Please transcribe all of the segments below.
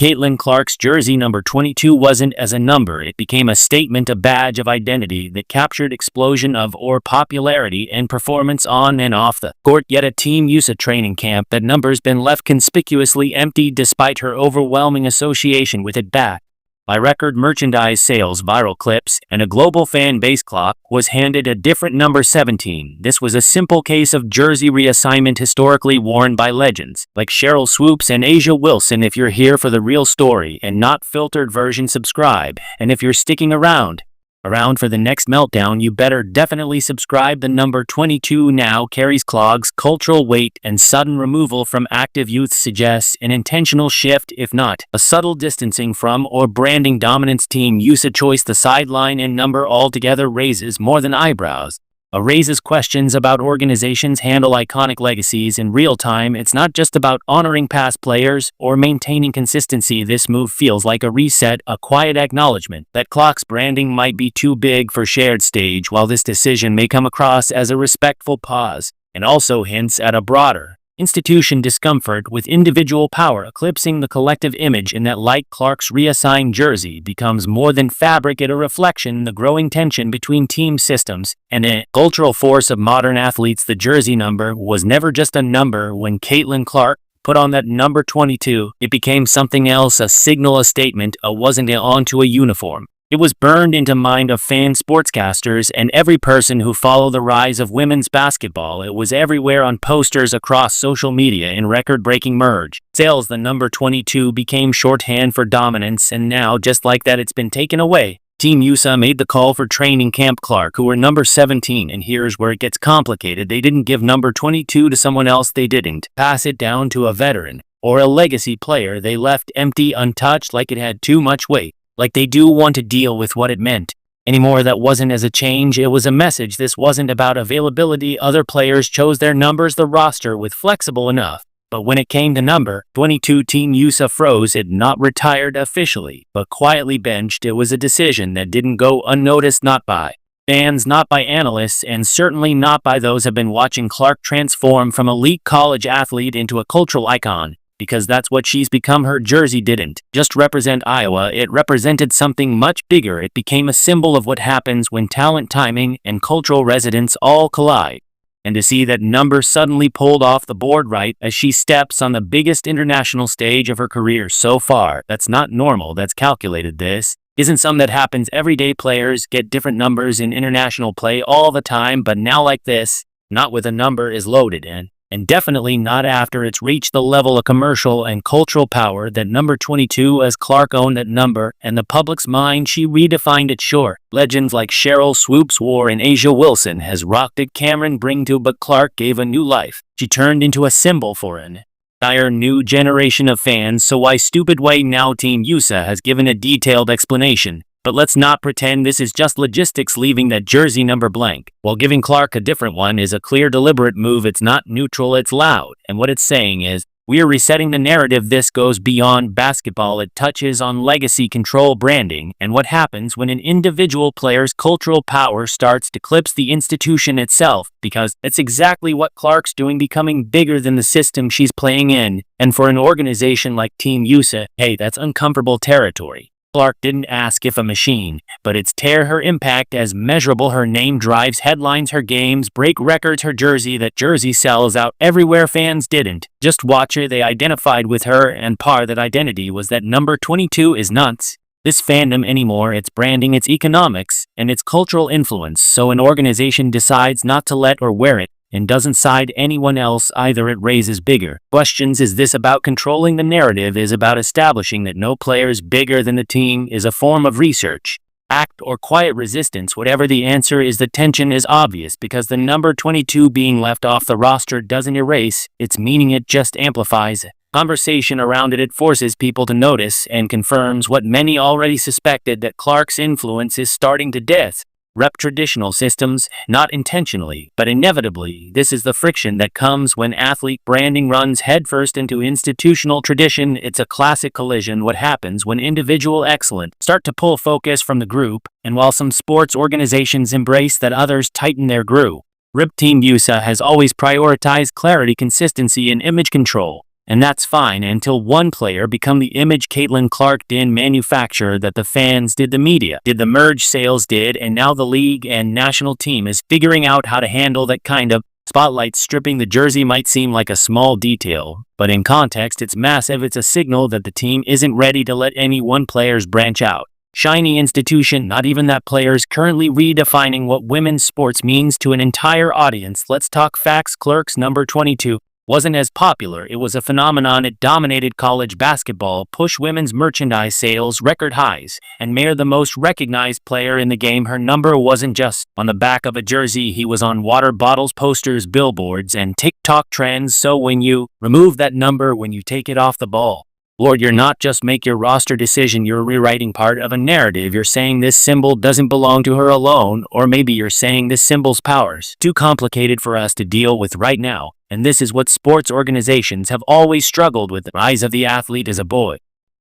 Caitlin Clark's jersey number 22 wasn't as a number, it became a statement, a badge of identity that captured explosion of popularity and performance on and off the court. Yet a Team USA training camp, that number's been left conspicuously empty despite her overwhelming association with it, back by record merchandise sales, viral clips, and a global fan base. Clark was handed a different number 17. This was a simple case of jersey reassignment historically worn by legends like Cheryl Swoops and Asia Wilson. If you're here for the real story and not filtered version, subscribe. And if you're sticking around for the next meltdown, you better definitely subscribe. The number 22 now carries Clark's cultural weight, and sudden removal from active youth suggests an intentional shift, if not a subtle distancing from or branding dominance. Team USA choice, the sideline and number altogether, raises more than eyebrows. It raises questions about organizations handle iconic legacies in real time. It's not just about honoring past players or maintaining consistency. This move feels like a reset, a quiet acknowledgement that Clark's branding might be too big for shared stage. While this decision may come across as a respectful pause, and also hints at a broader institution discomfort with individual power eclipsing the collective image in that light, Clark's reassigned jersey becomes more than fabric, it a reflection the growing tension between team systems and a cultural force of modern athletes. The jersey number was never just a number. When Caitlin Clark put on that number 22, it became something else, a signal, a statement. It wasn't onto a uniform. It was burned into mind of fan sportscasters and every person who followed the rise of women's basketball. It was everywhere, on posters, across social media, in record-breaking merch sales. The number 22 became shorthand for dominance, and now, just like that, it's been taken away. Team USA made the call for training camp Clark, who were number 17, and here's where it gets complicated. They didn't give number 22 to someone else. They didn't pass it down to a veteran or a legacy player. They left empty, untouched, like it had too much weight. Like they do want to deal with what it meant anymore. That wasn't as a change, it was a message. This wasn't about availability. Other players chose their numbers. The roster was flexible enough. But when it came to number 22, Team USA froze. It not retired officially, but quietly benched. It was a decision that didn't go unnoticed, not by fans, not by analysts, and certainly not by those who have been watching Clark transform from elite college athlete into a cultural icon. Because that's what she's become. Her jersey didn't just represent Iowa, it represented something much bigger. It became a symbol of what happens when talent, timing, and cultural resonance all collide. And to see that number suddenly pulled off the board right as she steps on the biggest international stage of her career so far, that's not normal, that's calculated. This isn't something that happens every day. Players get different numbers in international play all the time, but now like this, not with a number is loaded in. And definitely not after it's reached the level of commercial and cultural power that number 22, as Clark owned that number and the public's mind, she redefined it. Sure, legends like Cheryl Swoops wore and Asia Wilson has rocked it, Cameron bring to, but Clark gave a new life. She turned into a symbol for an entire new generation of fans. So why stupid way? Now Team USA has given a detailed explanation. But let's not pretend this is just logistics. Leaving that jersey number blank while giving Clark a different one is a clear, deliberate move. It's not neutral, it's loud. And what it's saying is, we are resetting the narrative. This goes beyond basketball. It touches on legacy, control, branding, and what happens when an individual player's cultural power starts to eclipse the institution itself. Because it's exactly what Clark's doing, becoming bigger than the system she's playing in. And for an organization like Team USA, hey, that's uncomfortable territory. Clark didn't ask if a machine, but it's tear. Her impact as measurable. Her name drives headlines, her games break records, her jersey, that jersey sells out everywhere. Fans didn't just watch her, they identified with her, and part of that identity was that number 22 is nuts. This fandom anymore, its branding, its economics, and its cultural influence. So an organization decides not to let or wear it, and doesn't side anyone else either. It raises bigger questions. Is this about controlling the narrative? Is about establishing that no player is bigger than the team? Is a form of research, act, or quiet resistance? Whatever the answer is, the tension is obvious, because the number 22 being left off the roster doesn't erase its meaning, it just amplifies conversation around it. It forces people to notice and confirms what many already suspected, that Clark's influence is starting to disrupt traditional systems, not intentionally, but inevitably. This is the friction that comes when athlete branding runs headfirst into institutional tradition. It's a classic collision. What happens when individual excellence start to pull focus from the group, and while some sports organizations embrace that, others tighten their grip. Team USA has always prioritized clarity, consistency, and image control. And that's fine until one player become the image Caitlin Clark didn't manufacture that the fans did, the media did, the merge sales did, and now the league and national team is figuring out how to handle that kind of spotlight. Stripping the jersey might seem like a small detail, but in context it's massive. It's a signal that the team isn't ready to let any one player's branch out. Shiny institution, not even that player's currently redefining what women's sports means to an entire audience. Let's talk facts. Clark's number 22 wasn't as popular. It was a phenomenon. It dominated college basketball, pushed women's merchandise sales record highs, and made her the most recognized player in the game. Her number wasn't just on the back of a jersey. He was on water bottles, posters, billboards, and TikTok trends. So when you remove that number, when you take it off the ball, Lord, you're not just make your roster decision, you're rewriting part of a narrative. You're saying this symbol doesn't belong to her alone, or maybe you're saying this symbol's power's too complicated for us to deal with right now. And this is what sports organizations have always struggled with: the rise of the athlete as a boy.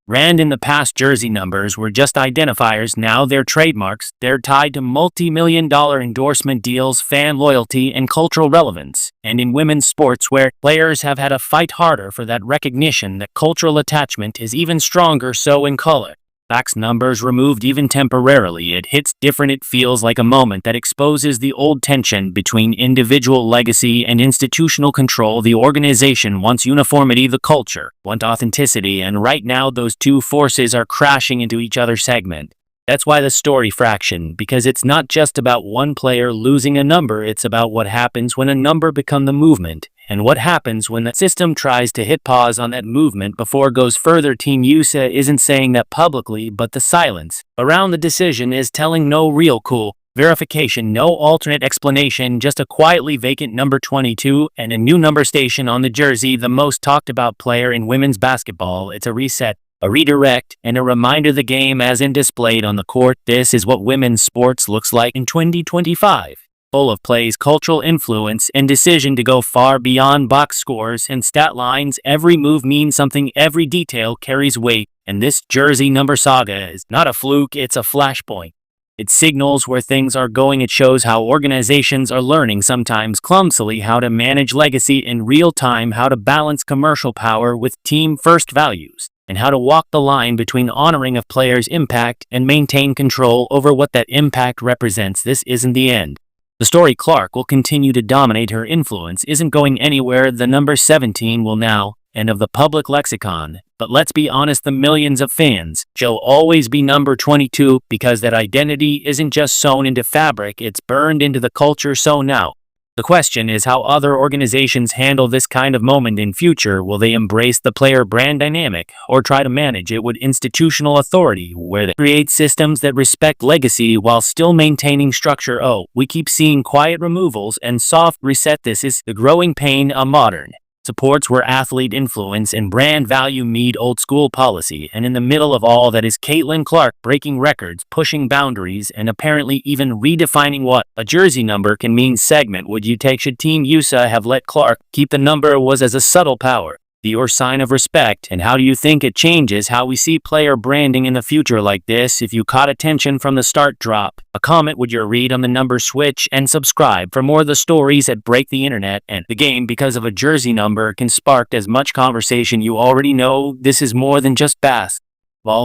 Rand in the past, jersey numbers were just identifiers. Now they're trademarks. They're tied to multi-million-dollar endorsement deals, fan loyalty, and cultural relevance. And in women's sports, where players have had to fight harder for that recognition, that cultural attachment is even stronger. So in color facts, numbers removed even temporarily, it hits different. It feels like a moment that exposes the old tension between individual legacy and institutional control. The organization wants uniformity, the culture wants authenticity, and right now those two forces are crashing into each other's segment. That's why the story fraction, because it's not just about one player losing a number, it's about what happens when a number becomes the movement, and what happens when the system tries to hit pause on that movement before it goes further. Team USA isn't saying that publicly, but the silence around the decision is telling. No real cool verification, no alternate explanation, just a quietly vacant number 22 and a new number station on the jersey. The most talked about player in women's basketball. It's a reset, a redirect, and a reminder the game as in displayed on the court. This is what women's sports looks like in 2025. Full of plays, cultural influence, and decision to go far beyond box scores and stat lines. Every move means something, every detail carries weight, and this jersey number saga is not a fluke, it's a flashpoint. It signals where things are going. It shows how organizations are learning, sometimes clumsily, how to manage legacy in real time, how to balance commercial power with team-first values, and how to walk the line between honoring a player's impact and maintain control over what that impact represents. This isn't the end. The story. Clark will continue to dominate. Her influence isn't going anywhere. The number 17 will now end of the public lexicon. But let's be honest, the millions of fans, she'll always be number 22, because that identity isn't just sewn into fabric, it's burned into the culture. So now, the question is how other organizations handle this kind of moment in future. Will they embrace the player brand dynamic, or try to manage it with institutional authority, where they create systems that respect legacy while still maintaining structure? Oh, we keep seeing quiet removals and soft reset. This is the growing pain of modern supports, where athlete influence and brand value meet old school policy. And in the middle of all that is Caitlin Clark, breaking records, pushing boundaries, and apparently even redefining what a jersey number can mean. Segment: would you take? Should Team USA have let Clark keep the number? Was as a subtle power your sign of respect? And how do you think it changes how we see player branding in the future like this? If you caught attention from the start, drop a comment with your read on the number switch, and subscribe for more of the stories that break the internet and the game. Because of a jersey number can spark as much conversation. You already know this is more than just basketball.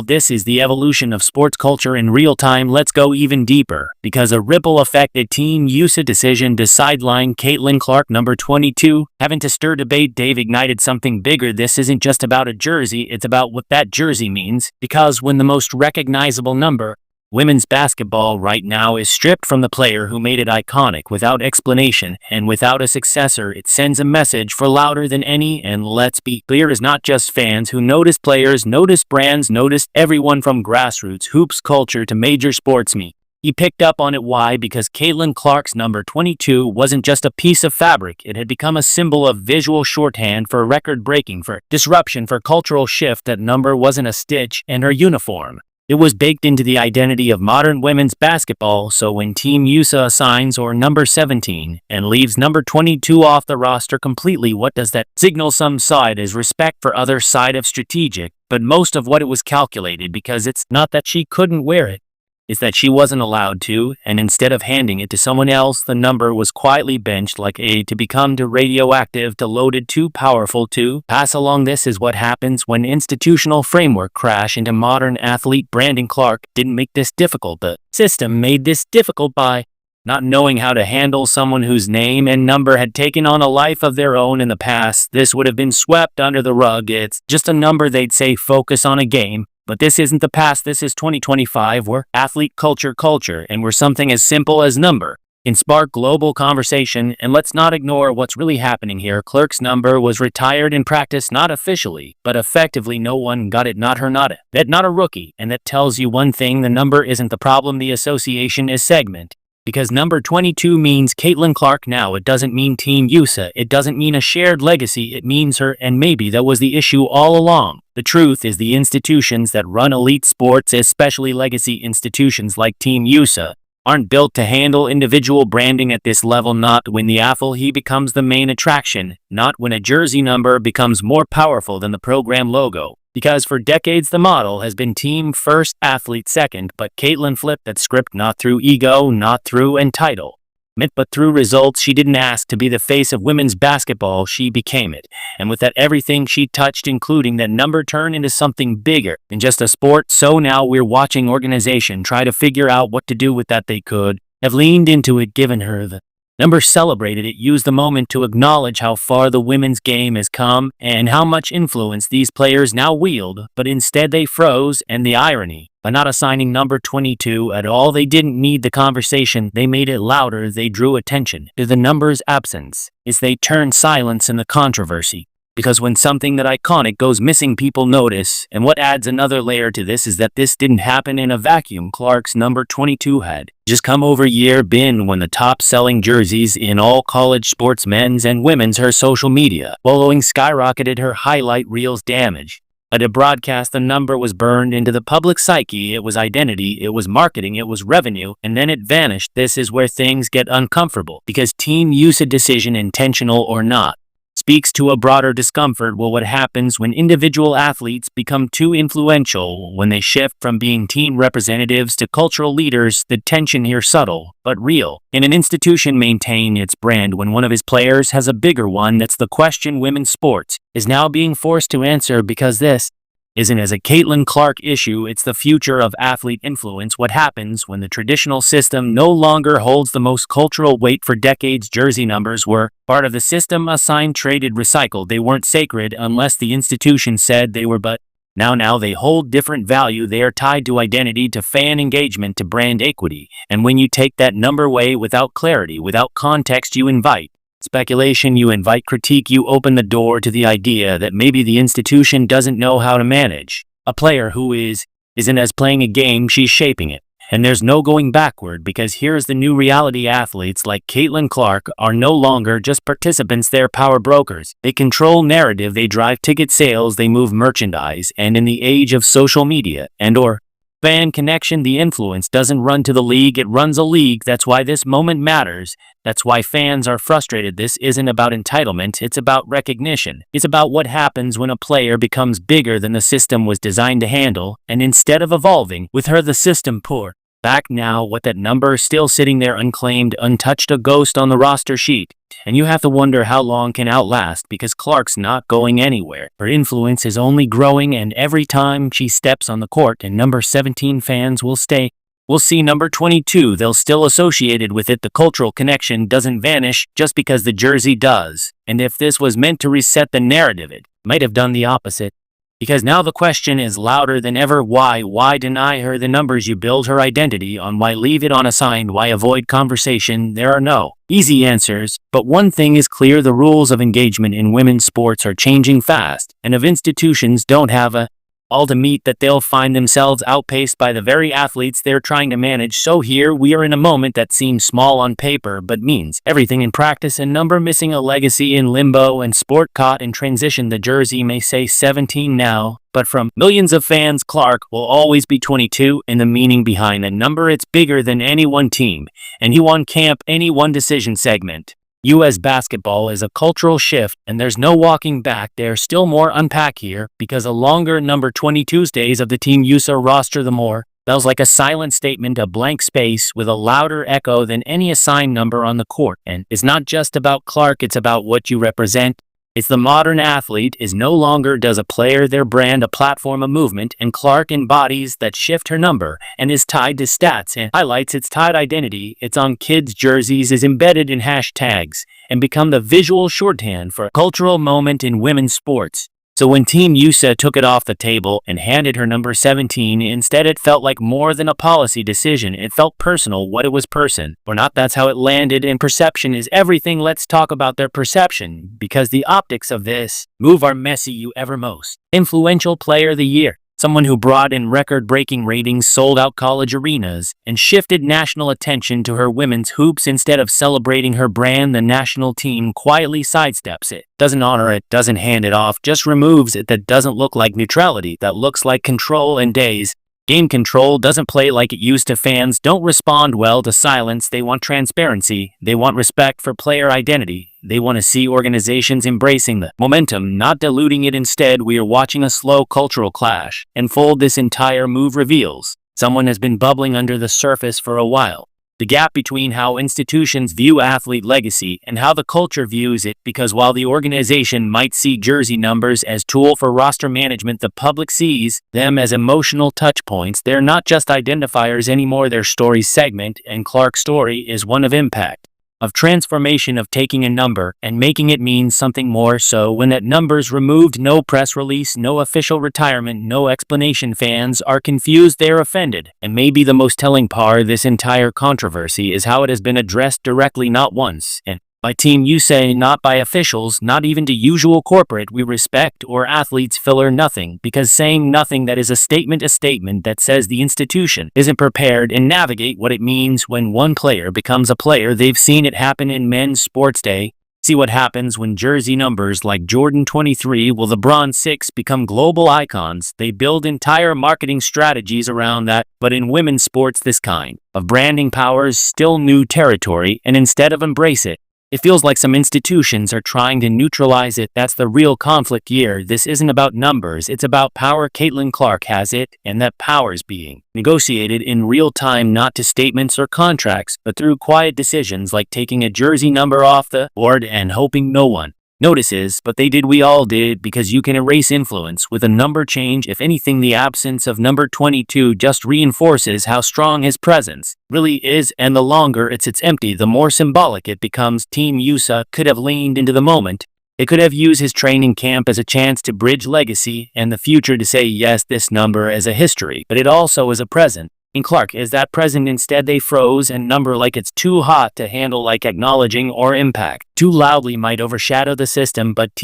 This is the evolution of sports culture in real time. Let's go even deeper, because a ripple affected Team USA decision to sideline Caitlin Clark, number 22, having to stir debate. Dave ignited something bigger. This isn't just about a jersey, it's about what that jersey means, because when the most recognizable number women's basketball right now is stripped from the player who made it iconic without explanation and without a successor, it sends a message for louder than any. And let's be clear, is not just fans who notice. Players notice, brands notice, everyone from grassroots hoops culture to major sports media. He picked up on it. Why? Because Caitlin Clark's number 22 wasn't just a piece of fabric. It had become a symbol of visual shorthand for record-breaking, for disruption, for cultural shift. That number wasn't a stitch in her uniform. It was baked into the identity of modern women's basketball. So when Team USA assigns or number 17 and leaves number 22 off the roster completely, what does that signal? Some side is respect for other side of strategic, but most of what it was calculated, because it's not that she couldn't wear it. is that she wasn't allowed to, and instead of handing it to someone else, the number was quietly benched like aid to become too radioactive, too loaded, too powerful to pass along. This is what happens when institutional framework crash into modern athlete branding. Clark didn't make this difficult. The system made this difficult by not knowing how to handle someone whose name and number had taken on a life of their own in the past. This would have been swept under the rug. It's just a number, they'd say, focus on a game. But this isn't the past, this is 2025, where athlete culture, and where something as simple as number can spark global conversation. And let's not ignore what's really happening here. Clark's number was retired in practice, not officially, but effectively no one got it, not her, not a rookie. And that tells you one thing, the number isn't the problem, the association is segment. Because number 22 means Caitlin Clark now, it doesn't mean Team USA, it doesn't mean a shared legacy, it means her, and maybe that was the issue all along. The truth is the institutions that run elite sports, especially legacy institutions like Team USA, aren't built to handle individual branding at this level. Not when the athlete becomes the main attraction, not when a jersey number becomes more powerful than the program logo. Because for decades the model has been team first, athlete second, but Caitlin flipped that script, not through ego, not through entitlement, but through results. She didn't ask to be the face of women's basketball, she became it. And with that, everything she touched, including that number, turned into something bigger than just a sport. So now we're watching organization try to figure out what to do with that. They could have leaned into it, given her the number, celebrated it, used the moment to acknowledge how far the women's game has come and how much influence these players now wield, but instead they froze. And the irony, by not assigning number 22 at all, they didn't need the conversation, they made it louder, they drew attention to the number's absence, as they turned silence in the controversy. Because when something that iconic goes missing, people notice. And what adds another layer to this is that this didn't happen in a vacuum. Clark's number 22 had just come over year been one of the top selling jerseys in all college sports, men's and women's. Her social media following skyrocketed, her highlight reels damage. At a broadcast, the number was burned into the public psyche. It was identity, it was marketing, it was revenue, and then it vanished. This is where things get uncomfortable, because Team USA decision, intentional or not, speaks to a broader discomfort. Well, what happens when individual athletes become too influential, when they shift from being team representatives to cultural leaders? The tension here, subtle but real. Can an institution maintain its brand when one of his players has a bigger one? That's the question women's sports is now being forced to answer, because this isn't as a Caitlin Clark issue, it's the future of athlete influence. What happens when the traditional system no longer holds the most cultural weight? For decades, jersey numbers were part of the system, assigned, traded, recycled. They weren't sacred unless the institution said they were, but now they hold different value. They are tied to identity, to fan engagement, to brand equity. And when you take that number away without clarity, without context, you invite speculation, you invite critique, you open the door to the idea that maybe the institution doesn't know how to manage a player who isn't as playing a game, she's shaping it. And there's no going backward, because here's the new reality. Athletes like Caitlin Clark are no longer just participants, they're power brokers. They control narrative, they drive ticket sales, they move merchandise. And in the age of social media and/or fan connection, the influence doesn't run to the league, it runs a league. That's why this moment matters. That's why fans are frustrated. This isn't about entitlement, it's about recognition. It's about what happens when a player becomes bigger than the system was designed to handle, and instead of evolving with her, the system pour back. Now what that number still sitting there unclaimed, untouched, a ghost on the roster sheet. And you have to wonder how long can outlast, because Clark's not going anywhere. Her influence is only growing, and every time she steps on the court, and number 17 fans will stay. We'll see number 22, they'll still associated with it. The cultural connection doesn't vanish just because the jersey does. And if this was meant to reset the narrative, it might have done the opposite. Because now the question is louder than ever. Why? Why deny her the numbers you build her identity on? Why leave it unassigned? Why avoid conversation? There are no easy answers, but one thing is clear: the rules of engagement in women's sports are changing fast, and if institutions don't have a all to meet that, they'll find themselves outpaced by the very athletes they're trying to manage. So here we are in a moment that seems small on paper but means everything in practice. A number missing, a legacy in limbo, and sport caught in transition. The jersey may say 17 now, but from millions of fans, Clark will always be 22, and the meaning behind that number, it's bigger than any one team, any one camp, any one decision segment. U.S. basketball is a cultural shift, and there's no walking back. There's still more unpack here, because the longer number 22 stays of the Team USA roster, the more That was like a silent statement, a blank space with a louder echo than any assigned number on the court. And it's not just about Clark, it's about what you represent. It's the modern athlete is no longer does a player, their brand, a platform, a movement, and Clark embodies that shift. Her number and is tied to stats and highlights. Its tied identity. It's on kids' jerseys, is embedded in hashtags, and become the visual shorthand for a cultural moment in women's sports. So when Team USA took it off the table and handed her number 17, instead it felt like more than a policy decision. It felt personal. What it was person or not, that's how it landed. And perception is everything. Let's talk about their perception, because the optics of this move are messy. You ever most influential player of the year. Someone who brought in record-breaking ratings, sold out college arenas, and shifted national attention to her women's hoops. Instead of celebrating her brand, the national team quietly sidesteps it, doesn't honor it, doesn't hand it off, just removes it. That doesn't look like neutrality, that looks like control and game control. Doesn't play like it used to. Fans don't respond well to silence. They want transparency. They want respect for player identity. They want to see organizations embracing the momentum, not diluting it. Instead, we are watching a slow cultural clash unfold. This entire move reveals someone has been bubbling under the surface for a while. The gap between how institutions view athlete legacy and how the culture views it, because while the organization might see jersey numbers as tool for roster management, the public sees them as emotional touch points. They're not just identifiers anymore, they're story segment, and Clark's story is one of impact, of transformation, of taking a number and making it mean something more. So when that number's removed, no press release, no official retirement, no explanation, fans are confused, they're offended. And maybe the most telling part of this entire controversy is how it has been addressed directly, not once, and by Team USA, not by officials, not even to usual corporate we respect or athletes filler. Nothing, because saying nothing, that is a statement that says the institution isn't prepared and navigate what it means when one player becomes a player. They've seen it happen in men's sports day. See what happens when jersey numbers like Jordan 23 will LeBron 6 become global icons. They build entire marketing strategies around that. But in women's sports, this kind of branding power is still new territory, and instead of embrace it, it feels like some institutions are trying to neutralize it. That's the real conflict here. This isn't about numbers, it's about power. Caitlin Clark has it, and that power is being negotiated in real time, not to statements or contracts, but through quiet decisions like taking a jersey number off the board and hoping no one notices. But they did, we all did, because you can erase influence with a number change. If anything, the absence of number 22 just reinforces how strong his presence really is, and the longer it's empty, the more symbolic it becomes. Team USA could have leaned into the moment. It could have used his training camp as a chance to bridge legacy and the future, to say yes, this number as a history, but it also is a present. And Clark is that present. Instead, they froze and number like it's too hot to handle, like acknowledging or impact too loudly might overshadow the system. But